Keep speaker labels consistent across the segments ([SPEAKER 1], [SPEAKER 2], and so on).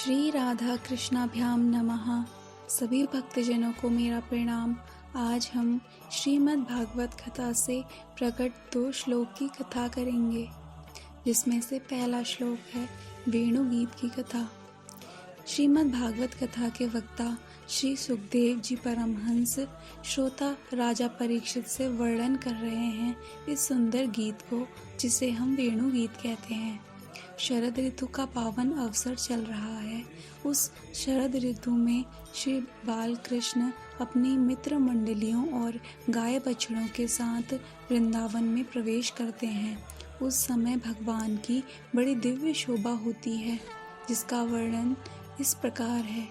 [SPEAKER 1] श्री राधा कृष्णाभ्याम नमः। सभी भक्तजनों को मेरा प्रणाम। आज हम श्रीमद् भागवत कथा से प्रकट 2 श्लोक की कथा करेंगे, जिसमें से पहला श्लोक है वेणु गीत की कथा। श्रीमद् भागवत कथा के वक्ता श्री सुखदेव जी परमहंस श्रोता राजा परीक्षित से वर्णन कर रहे हैं इस सुंदर गीत को, जिसे हम वेणु गीत कहते हैं। शरद ऋतु का पावन अवसर चल रहा है। उस शरद ऋतु में श्री बाल कृष्ण अपनी मित्र मंडलियों और गाय बछड़ों के साथ वृंदावन में प्रवेश करते हैं। उस समय भगवान की बड़ी दिव्य शोभा होती है, जिसका वर्णन इस प्रकार है।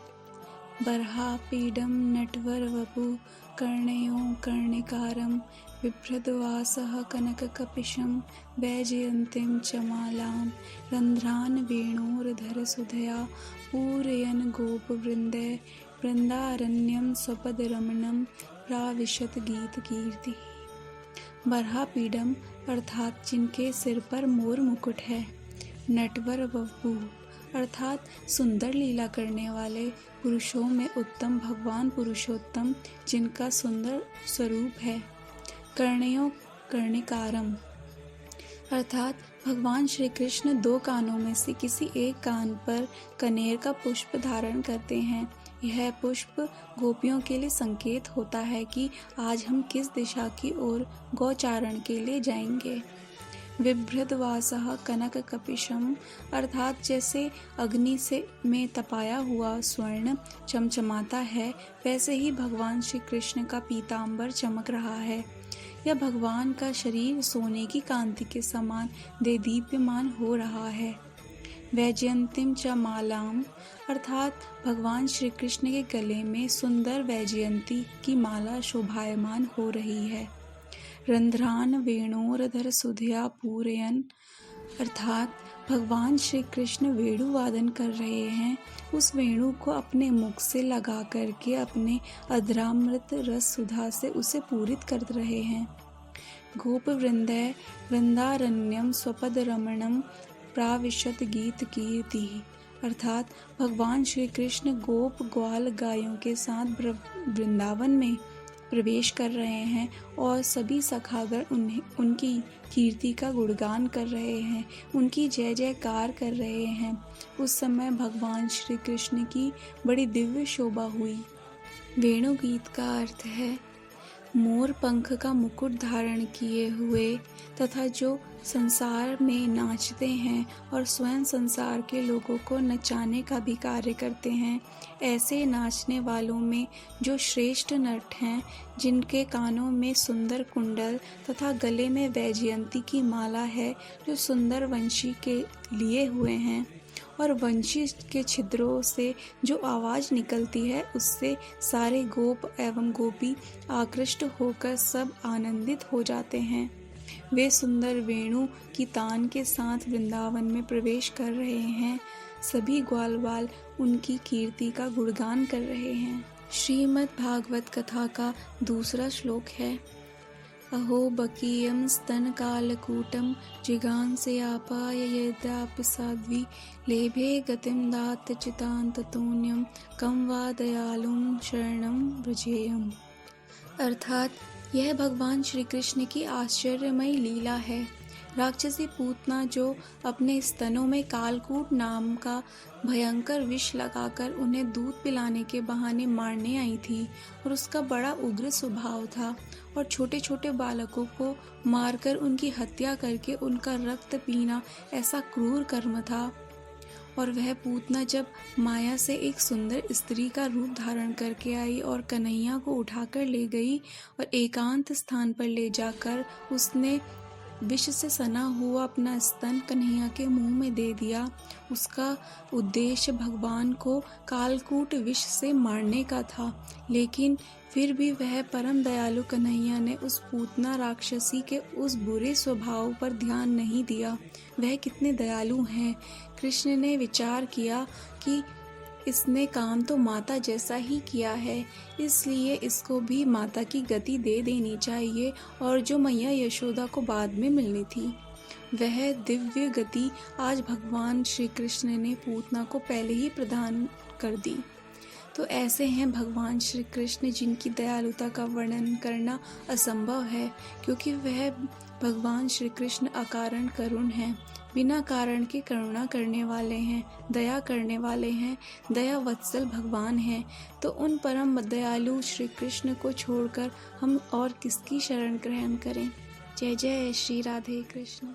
[SPEAKER 1] बर्हा पीडम नटवर वपु कर्णयो कर्णिकारम बिभ्रद्वासः कनककपिशं वैजयन्तीं च मालां रन्ध्रान् वेणोर्धरसुधया पूरयन् गोपवृन्दै वृन्दारण्यं स्वपदरमणं प्राविशत गीत कीर्ति। बर्हा पीडम अर्थात जिनके सिर पर मोर मुकुट है। नटवर वपु अर्थात सुंदर लीला करने वाले पुरुषों में उत्तम भगवान पुरुषोत्तम, जिनका सुंदर स्वरूप है। कर्णयो कर्णिकारम अर्थात भगवान श्री कृष्ण 2 कानों में से किसी एक कान पर कनेर का पुष्प धारण करते हैं। यह पुष्प गोपियों के लिए संकेत होता है कि आज हम किस दिशा की ओर गौचारण के लिए जाएंगे। बिभ्रद्वासः कनक कपिशम अर्थात जैसे अग्नि से में तपाया हुआ स्वर्ण चमचमाता है, वैसे ही भगवान श्री कृष्ण का पीतांबर चमक रहा है। यह भगवान का शरीर सोने की कांति के समान देदीप्यमान हो रहा है। वैजयंतीम च मालाम अर्थात भगवान श्री कृष्ण के गले में सुंदर वैजयंती की माला शोभायमान हो रही है। रंध्रान वेणोरधर सुधिया पूरयन अर्थात भगवान श्री कृष्ण वेणु वादन कर रहे हैं। उस वेणु को अपने मुख से लगा करके अपने अधरामृत रस सुधा से उसे पूरित कर रहे हैं। गोप वृंदै वृंदारण्यम स्वपद रमणम प्राविशत गीत कीर्ति अर्थात भगवान श्री कृष्ण गोप ग्वाल गायों के साथ वृंदावन में प्रवेश कर रहे हैं और सभी सखागण उनकी कीर्ति का गुणगान कर रहे हैं, उनकी जय जयकार कर रहे हैं। उस समय भगवान श्री कृष्ण की बड़ी दिव्य शोभा हुई। वेणु गीत का अर्थ है मोर पंख का मुकुट धारण किए हुए तथा जो संसार में नाचते हैं और स्वयं संसार के लोगों को नचाने का भी कार्य करते हैं। ऐसे नाचने वालों में जो श्रेष्ठ नट हैं, जिनके कानों में सुंदर कुंडल तथा गले में वैजयंती की माला है, जो सुंदर वंशी के लिए हुए हैं, और वंशी के छिद्रों से जो आवाज़ निकलती है, उससे सारे गोप एवं गोपी आकृष्ट होकर सब आनंदित हो जाते हैं। वे सुंदर वेणु की तान के साथ वृंदावन में प्रवेश कर रहे हैं। सभी ग्वाल बाल उनकी कीर्ति का गुणगान कर रहे हैं। श्रीमद् भागवत कथा का दूसरा श्लोक है। अहो बकीयं स्तनकालकूटं जिगांसयापाय यद्यापि साध्वी लेभे गतिं दात चितान्ततोन्यं कं वा दयालुं शरणं व्रजेयम् अर्थात यह भगवान श्री कृष्ण की आश्चर्यमयी लीला है। राक्षसी पूतना जो अपने स्तनों में कालकूट नाम का भयंकर विष लगाकर उन्हें दूध पिलाने के बहाने मारने आई थी, और उसका बड़ा उग्र स्वभाव था और छोटे छोटे बालकों को मारकर उनकी हत्या करके उनका रक्त पीना ऐसा क्रूर कर्म था। और वह पूतना जब माया से एक सुंदर स्त्री का रूप धारण करके आई और कन्हैया को उठाकर ले गई और एकांत स्थान पर ले जाकर उसने विष से सना हुआ अपना स्तन कन्हैया के मुंह में दे दिया। उसका उद्देश्य भगवान को कालकूट विष से मारने का था, लेकिन फिर भी वह परम दयालु कन्हैया ने उस पूतना राक्षसी के उस बुरे स्वभाव पर ध्यान नहीं दिया। वह कितने दयालु हैं। कृष्ण ने विचार किया कि इसने काम तो माता जैसा ही किया है, इसलिए इसको भी माता की गति दे देनी चाहिए, और जो मैया यशोदा को बाद में मिलनी थी। वह दिव्य गति आज भगवान श्री कृष्ण ने पूतना को पहले ही प्रदान कर दी। तो ऐसे हैं भगवान श्री कृष्ण जिनकी दयालुता का वर्णन करना असंभव है, क्योंकि वह भगवान श्री कृष्ण अकारण करुण हैं, बिना कारण के करुणा करने वाले हैं, दया करने वाले हैं, दया वत्सल भगवान हैं। तो उन परम दयालु श्री कृष्ण को छोड़कर हम और किसकी शरण ग्रहण करें। जय जय श्री राधे कृष्ण।